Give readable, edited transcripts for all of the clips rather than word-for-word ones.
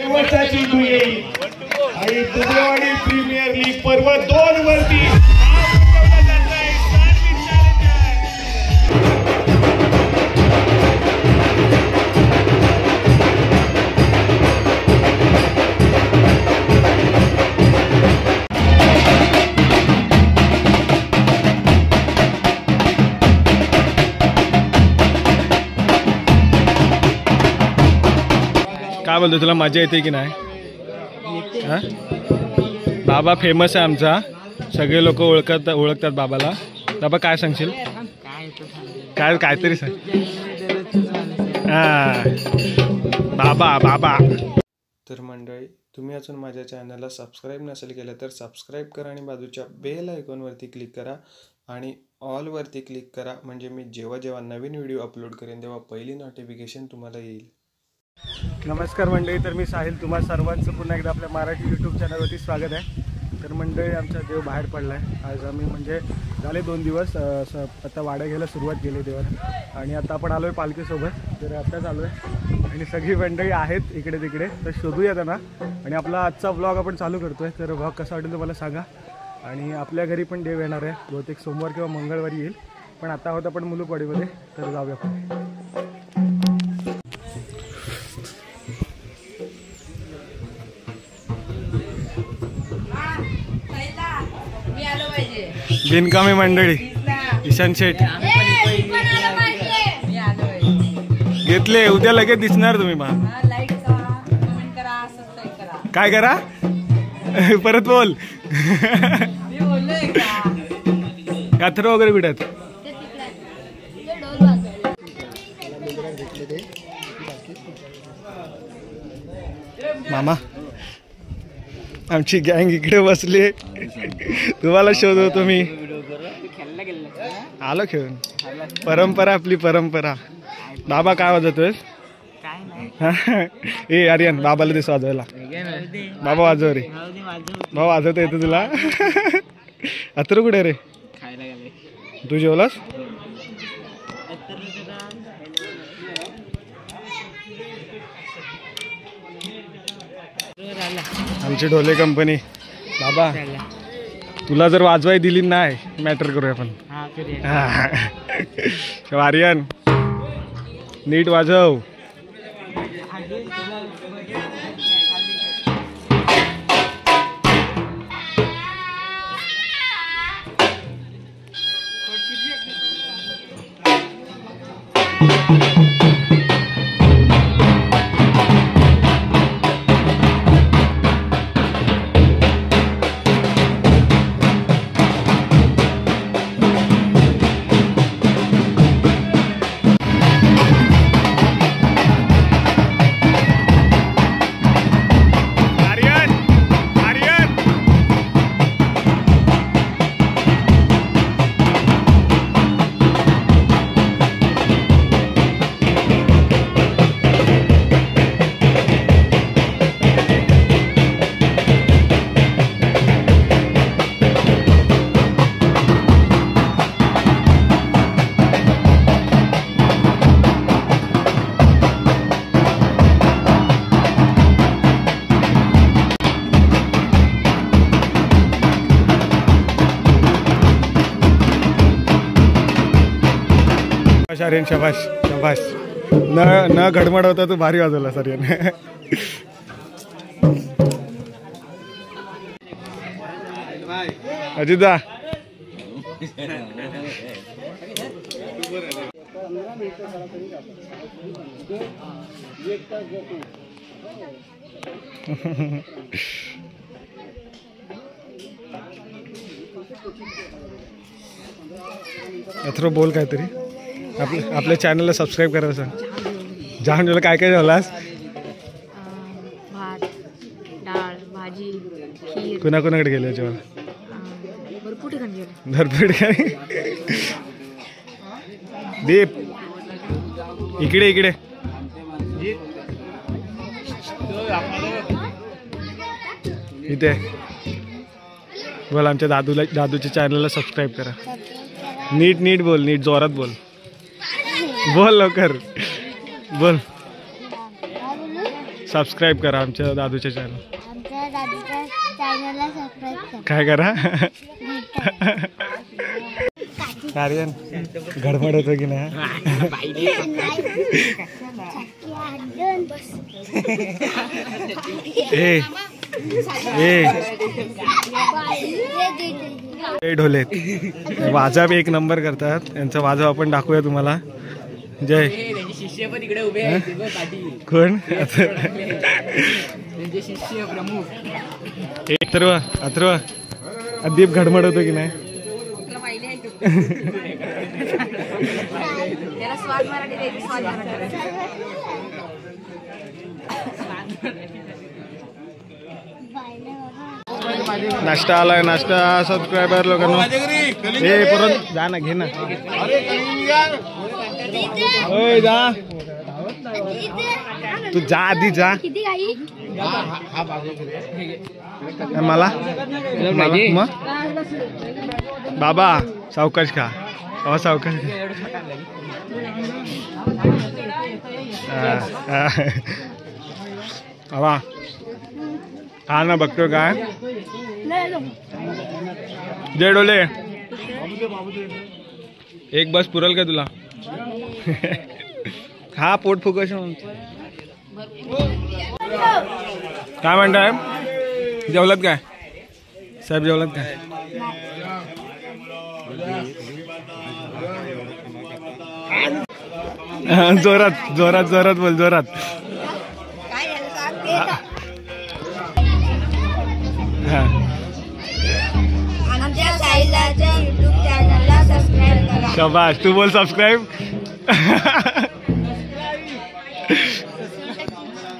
दिवसाची तू येईल आणि दुधेवाडी प्रीमियर लीग पर्व 2 वरती काय बोलतो, तुला मजा येते की नाही? बाबा फेमस आहे आमचा, सगळे लोक ओळखतात बाबाला. बाबा काय सांगशील? काहीतरी सांग. बाबा. तर मंडळी, तुम्ही अजून माझ्या चॅनलला सबस्क्राईब नसेल केलं तर सबस्क्राईब करा आणि बाजूच्या बेल आयकॉनवरती क्लिक करा आणि ऑलवरती क्लिक करा, म्हणजे मी जेव्हा नवीन व्हिडिओ अपलोड करेन तेव्हा पहिली नोटिफिकेशन तुम्हाला येईल. नमस्कार मंडळी, तर मी साहिल, तुम्हा सर्वांचं पुन्हा एकदा आपल्या मराठी यूट्यूब चॅनलवरती स्वागत आहे. तर मंडळी, आमचा देव बाहेर पडला आहे. आज आम्ही म्हणजे झाले 2 दिवस आता वाड्या घ्यायला सुरुवात केली देवाला, आणि आता आपण आलो आहे पालखीसोबत. तर आत्ताच आलो आहे आणि सगळी मंडळी आहेत इकडे तिकडे. तर शोधूया त्यांना आणि आपला आजचा व्लॉग आपण चालू करतो आहे. तर व्लॉग कसा वाटेल तुम्हाला सांगा. आणि आपल्या घरी पण देव येणार आहे, बहुतेक सोमवार किंवा मंगळवारी येईल. पण आता आहोत आपण मुलुकवाडीमध्ये, तर जाऊया आपण. बिनकामी मंडळी, ईशान शेठ घेतले, उद्या लगेच दिसणार तुम्ही. काय करा परत बोल. यात्रा वगैरे भेटत मामा. आमची गँग इकडे बसली, तुम्हाला शोधतो मी. आलो खेळून. परंपरा आपली परंपरा. बाबा काय वाजवतोय? ए आर्यन, बाबाला दिस वाजवायला. बाबा वाजव रे. बाबा वाजवता येतं तुला? अत्र कुठे रे? तू जेवलास? आमची ढोले कंपनी. बाबा तुला जर वाजवाय दिली नाही, मॅटर करूया आपण. आर्यन नीट वाजव. आर्यन शाबाश शाबाश. न घडमड होता तू भारी वाजवला आर्यन. अजितदा अथरो बोल काहीतरी. आपल्या चॅनलला सबस्क्राईब करायला सांग. जाऊन तुला काय काय जेवलास? भात, डाळ, भाजी, खीर. कुणाकुणाकडे गेले जेवायला? भरपूर ठिकाणी गेलो. भरपूर ठिकाणी. दीप इकडे इकडे. इथे बोल. आमच्या दादूच्या चॅनलला सबस्क्राईब करा. नीट नीट बोल, नीट जोरात बोल. बोल लवकर बोल. सबस्क्राईब करा आमच्या दादूच्या चॅनल. आमच्या दादूच्या चॅनलला सबस्क्राईब करा. काय करा कार्यान गडबड होतो की नाही. ए ढोले वाजव एक नंबर करतात. यांचा वाजव आपण दाखवूया तुम्हाला. जय शिष्य पण इकडे उभे आहेत कोण शिष्य प्रमुख अथर्व अथर्व अदीप घडमड होतो की नाही. नाश्ता आलाय. नाश्ता सबस्क्रायबर लोकांना हे परत जा ना घे ना. ओय जा तू जा आधी जा. मला मग बाबा सावकाश खा. सावकाश बाबा हा ना बघतो काय. जय डोले एक बस पुरल का तुला. हा पोट फुकश काय म्हणताय. जेवलात काय साहेब जेवलात काय. जोरात जोरात जोरात बोल जोरात. आमच्या साईलाच्या YouTube चॅनलला सबस्क्राईब करा. शाबाश तू बोल सबस्क्राईब.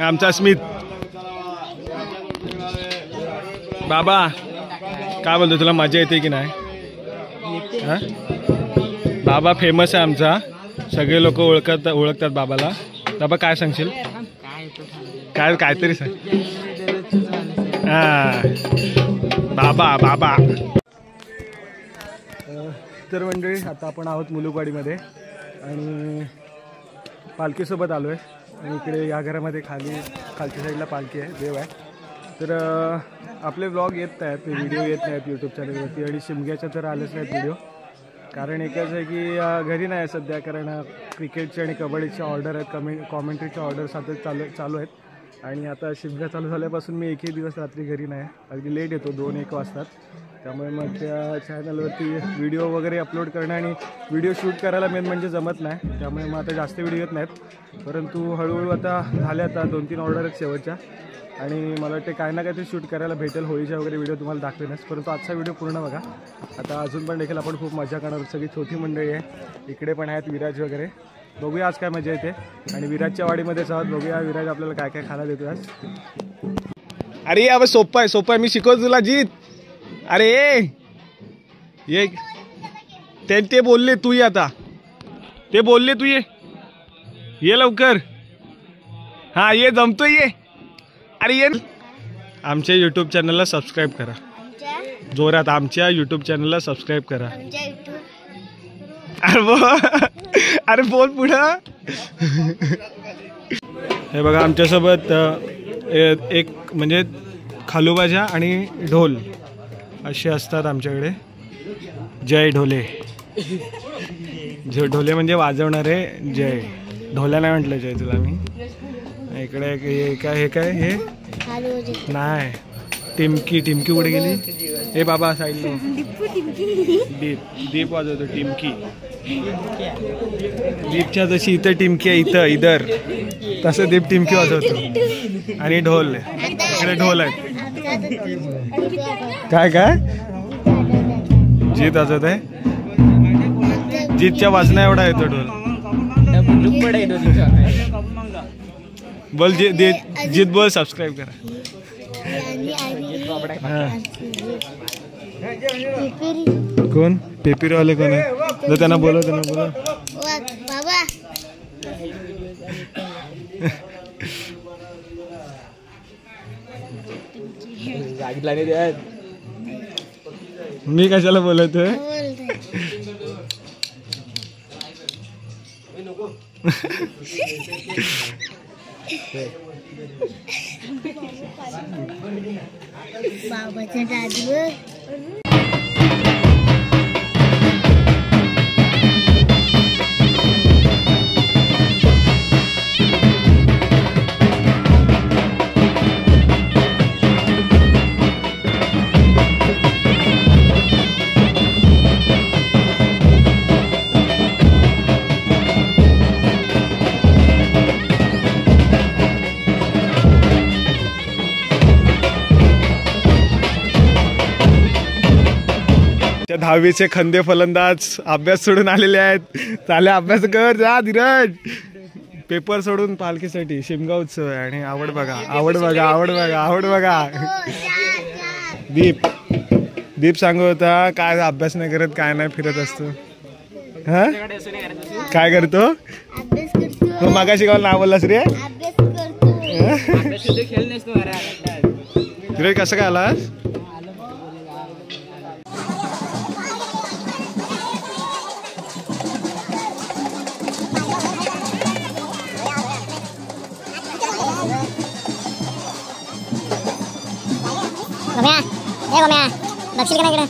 आमचा स्मित बाबा काय बोलतो तुला मजा येते की नाही. बाबा फेमस आहे आमचा. सगळे लोक ओळखतात बाबाला. बाबा काय सांगशील काय काहीतरी सांग. बाबा बाबा तर मंडळी आता आपण आहोत मुलुकवाडीमध्ये आणि पालखीसोबत आलो आहे. आणि इकडे या घरामध्ये खालच्या साईडला पालखी आहे देव आहे. तर आपले व्लॉग येत नाहीत व्हिडिओ येत नाहीत यूट्यूब चॅनलवरती. आणि शिमग्याच्या तर आलेच नाहीत व्हिडिओ. कारण एकच आहे की घरी नाही सध्या. कारण क्रिकेटचे आणि कबड्डीच्या ऑर्डर आहेत. कॉमेंट्रीच्या ऑर्डर सातत चालू आहेत. आणि आता शिमगा चालू झाल्यापासून मी एकही दिवस रात्री घरी नाही. अगदी लेट येतो 2-1 वाजतात. त्यामुळे मग त्या चॅनलवरती व्हिडिओ वगैरे अपलोड करणं आणि व्हिडिओ शूट करायला मेन म्हणजे जमत नाही. त्यामुळे मग आता जास्त व्हिडिओ येत नाहीत. परंतु हळूहळू आता झाल्या. आता 2-3 ऑर्डर आहेत शेवटच्या. आणि मला वाटते काय ना काहीतरी शूट करायला भेटेल. होळीच्या वगैरे व्हिडिओ तुम्हाला दाखवेनच. परंतु आजचा व्हिडिओ पूर्ण बघा. आता अजून पण देखील आपण खूप मजा करणार. सगळी छोटी मंडळी आहे. इकडे पण आहेत विराज वगैरे. बघूया आज काय मजा येते. आणि विराजच्या वाडीमध्येच आहोत. बघूया विराज आपल्याला काय काय खायला देतो आज. अरे अब सोपं आहे मी शिकवतो तुला जीत. अरे ये ते बोलले तू ये. आता ते बोलले तू ये लवकर. हा ये जमतोय ये. अरे ये. आमच्या यूट्यूब चॅनलला सबस्क्राईब करा जोरात. आमच्या यूट्यूब चॅनलला सबस्क्राईब करा. अरे बोल पुढं. हे बघा आमच्यासोबत एक म्हणजे खालूबाजा आणि ढोल असे असतात आमच्याकडे. जय ढोले. ढोले म्हणजे वाजवणारे. जय ढोल्या नाही म्हटलं जय तुला मी. इकडे हे काय हे नाही. टिमकी कुठे गेली. हे बाबा साईडला दीप वाजवतो. टिमकी दीपच्या जशी इथं टिमकी आहे इधर तसं दीप टिमकी वाजवतो. आणि ढोल इकडे ढोल आहेत. काय जीत वाजवत आहे. जीतच्या वाजना एवढा येतो ढोल. बोल जीत बोल सबस्क्राईब करा. कोण पेपीरवाले कोण आहे. त्यांना बोलव बाबा. मी कशाला बोलतोय. बाबाचं दादू त्या 10वीचे खंदे फलंदाज अभ्यास सोडून आलेले आहेत. चाले अभ्यास कर जा धीरज. पेपर सोडून पालखीसाठी शिमगा उत्सव आहे आणि आवड बघा आवड बघा आवड बघा आवड बघा. दीप सांगत होता काय अभ्यास नाही करत काय नाही फिरत असतो. हा काय करतो अभ्यास करतो. मागाशी गावाला नाव बोललास रे. अभ्यास करतो. खेळ नसतो धीरज कसं काय आलास. बक्षील का नाही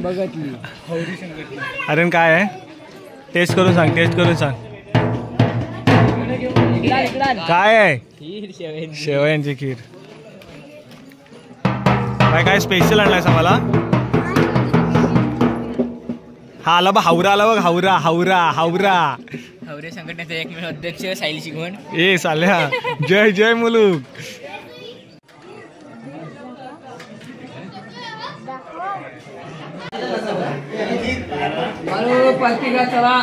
बघतली अरे काय आहे टेस्ट करून सांग टेस्ट करून सांग काय आहे. खीर शेवयांची खीर. काय काय स्पेशल आणलायस आम्हाला. हा आला बघ हावरा आला बघ हावरा हावरा हावरा. हावरे संघटनेचे एकमेव अध्यक्ष साहिल शिगवण. ए साल्या जय जय मुलुक. पालखीला चला.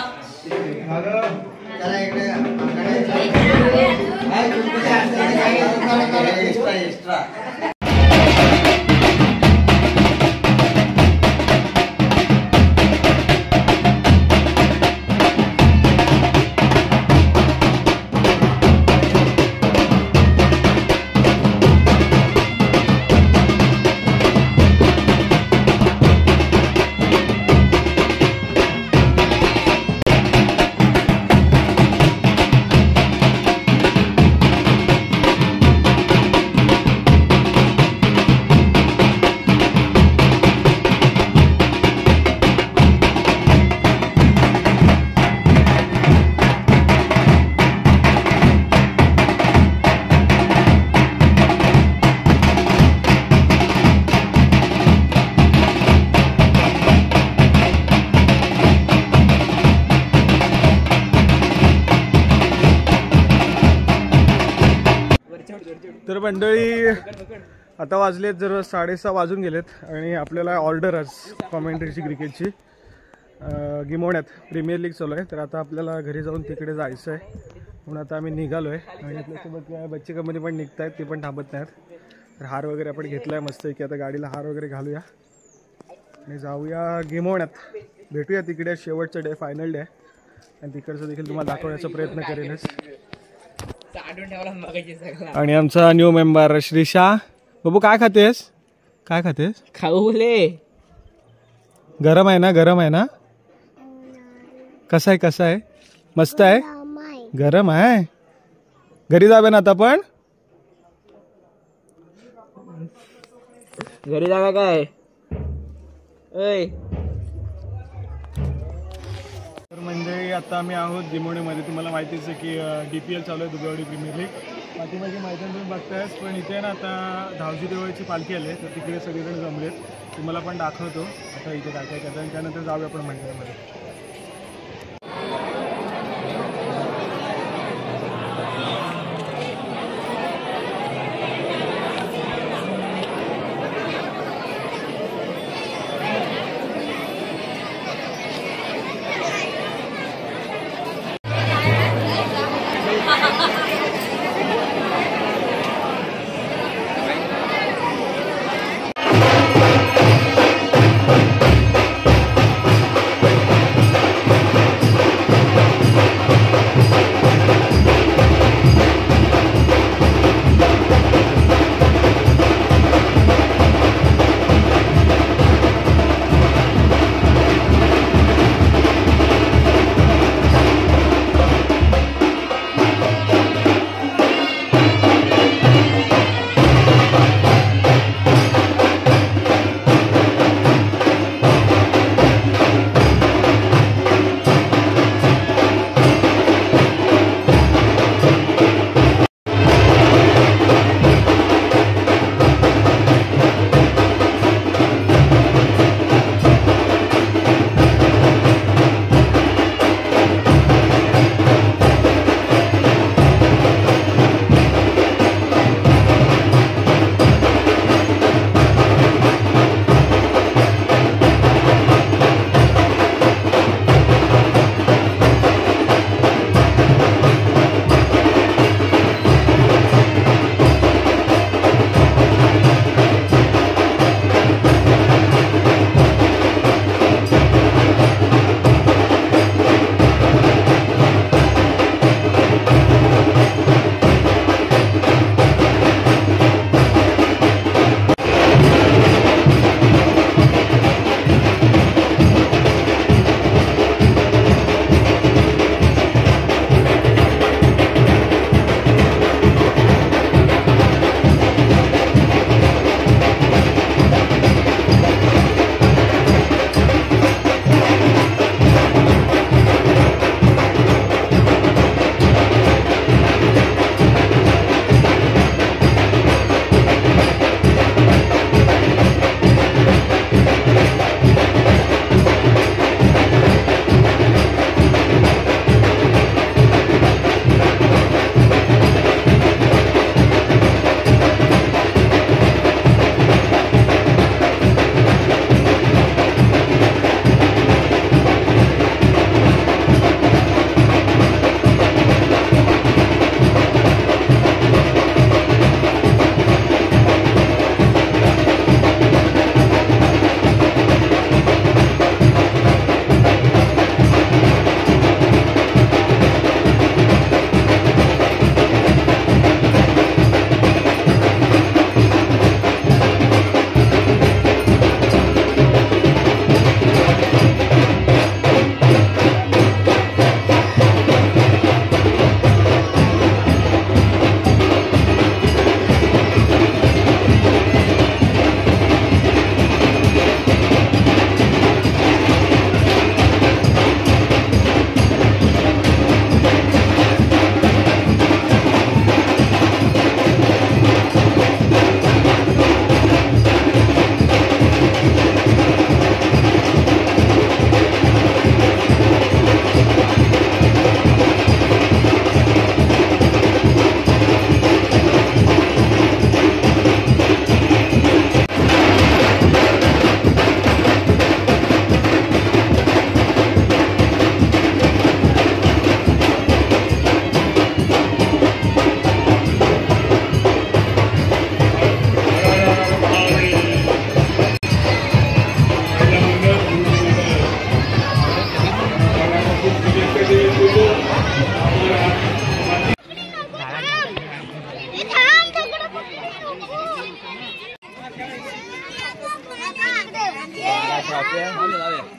तर मंडळी आता वाजलेत जर 6:30 वाजून गेलेत आणि आपल्याला ऑर्डर आज कॉमेंट्रीची क्रिकेटची गिमवण्यात प्रीमियर लीग चालू आहे. तर आता आपल्याला घरी जाऊन तिकडे जायचं आहे म्हणून आता आम्ही निघालो आहे आणि आपल्यासोबत काय बच्चे कंपनी पण निघत आहेत ते पण थांबत नाहीत. तर हार वगैरे आपण घेतला आहे मस्त की आता गाडीला हार वगैरे घालूया आणि जाऊया गिमवण्यात. भेटूया तिकडे शेवटचं डे फायनल डे आणि तिकडचं देखील तुम्हाला दाखवण्याचा प्रयत्न करेनच. आणि आमचा न्यू मेंबर श्रीशा. बाबू काय खातेस काय खातेस. खाऊ बोले. गरम आहे ना गरम आहे ना. कसा आहे मस्त आहे गरम आहे. घरी जावे ना आता पण घरी जागा काय ओय. तर म्हणजे आता आम्ही आहोत जिमोणीमध्ये. तुम्हाला माहितीच आहे की DPL चालू आहे, दुबेवाडी प्रीमियर लीग. पाठीमागे मैदान तुम्ही बघतायच, पण इथे ना आता धावजी देवळची पालखी आली आहे, तर तिकडे सगळेजण जमलेत. तुम्हाला पण दाखवतो आता इथे काय काय करतात आणि त्यानंतर जाऊया आपण मंदिरामध्ये.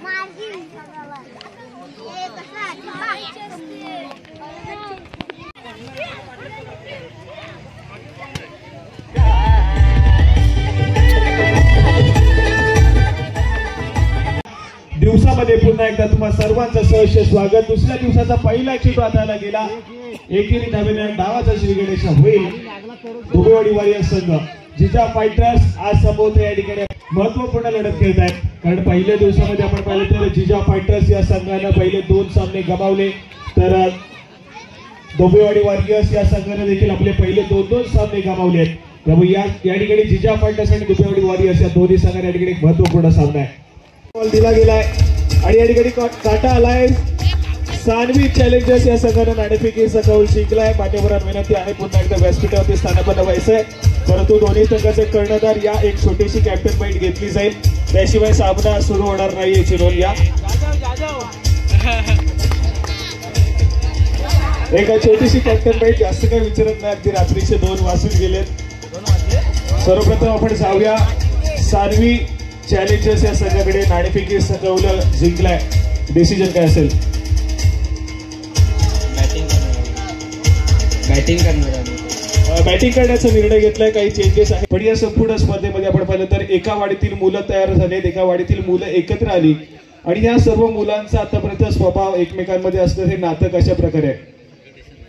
माझी पुन्हा एकदा तुम्हा सर्वांचं सहर्ष स्वागत. दुसऱ्या दिवसाचा पहिला चेंडू हाताळला गेला. एकेरी धावेने डावाचा श्रीगणेश होईल. दुबेवाडी वॉरियर्स संघ जिजा फायटर्स आज संभवत या ठिकाणी महत्वपूर्ण लढत खेळत आहेत. कारण पहिल्या दिवसामध्ये आपण पाहिलं तर जिजा फायटर्स या संघानं पहिले 2 सामने गमावले, तर दुबेवाडी वॉरियर्स या संघाने देखील आपले पहिले 2 सामने गमावले आहेत. त्यामुळे या ठिकाणी जिजा फायटर्स आणि दुबेवाडी वॉरियर्स या दोन्ही संघांना या ठिकाणी एक महत्वपूर्ण सामना आहे. बॉल दिला गेलाय आणि या ठिकाणी काटा आलाय. सानवी चॅलेंजर्स या संघाने नाणेफेकीचा कौल जिंकलाय. मान्यवरांना विनंती आहे पुन्हा एकदा व्यासपीठावरती स्थानापन्न व्हायचंय, परंतु दोन्ही संघाचे कर्णधार या एक छोटीशी कॅप्टन बाईट घेतली जाईल, त्याशिवाय सामना सुरू होणार नाही याची नोंद या. एक छोटीशी कॅप्टन बाईट, जास्त काही विचारत नाही, अगदी रात्रीचे 2 वाजून गेलेत. सर्वप्रथम आपण जाऊया सानवी चॅलेंजर्स या संघाकडे. नाणेफेकीचा कौल जिंकलाय, डिसिजन काय असेल? बॅटिंग करण्याचा निर्णय घेतलाय. काही चेंजेस आहेत, पण या संपूर्ण स्पर्धेमध्ये आपण पाहिलं तर एका वाडीतील मुलं तयार झालेत, एका वाडीतील मुलं एकत्र आली आणि या सर्व मुलांचा आतापर्यंत स्वभाव एकमेकांमध्ये असतं, हे नातं कशा प्रकारे आहे?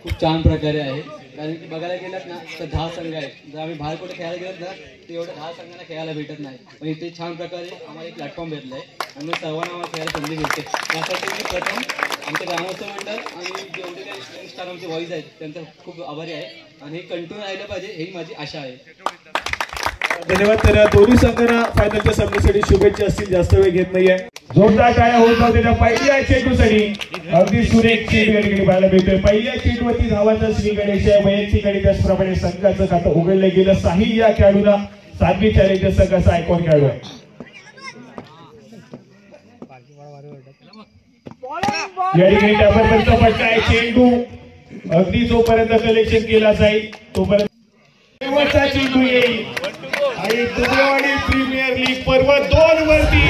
खूप छान प्रकारे आहे. कारण की बघायला गेलात ना तर 10 संघ आहेत. जर आम्ही बाहेर कुठे खेळायला गेलो ना तर एवढं 10 संघांना खेळायला भेटत नाही, पण इथे छान प्रकारे आम्हाला एक प्लॅटफॉर्म भेटला आहे आणि सर्वांना आम्हाला खेळायला संधी भेटते. त्यासाठी मी प्रथम आमच्या ग्रामोत्सव मंडळ आणि जेवढे काही स्टार आमचे वॉईस आहेत त्यांचा खूप आभारी आहे आणि हे कंटिन्यू राहिलं पाहिजे ही माझी आशा आहे. धन्यवाद. तर दोन्ही संघांना फायनलच्या सामन्यासाठी शुभेच्छा असतील, जास्त वेळ घेत नाहीये. जोरदार टाळ्या होत होत्या त्या पहिल्या चेंडूसाठी. अगदी सुरेख चेंडू या ठिकाणी पाहायला मिळतोय. पहिल्या चेंडूवरती धावांचा श्री गणेश आहे. वैयक्तिक आणि त्याचप्रमाणे संघाचं खातं उघडलं गेलं. साहिल या खेळाडूला सानवी चॅलेंजर्स संघाचा आयकॉन खेळाडू आहे. या ठिकाणी त्यापर्यंत फटका आहे. चेंडू अगदी जोपर्यंत कलेक्शन केला जाईल तोपर्यंत शेवटचा चेंडू येईल आणि दुबेवाडी प्रीमियर लीग पर्व 2 वरती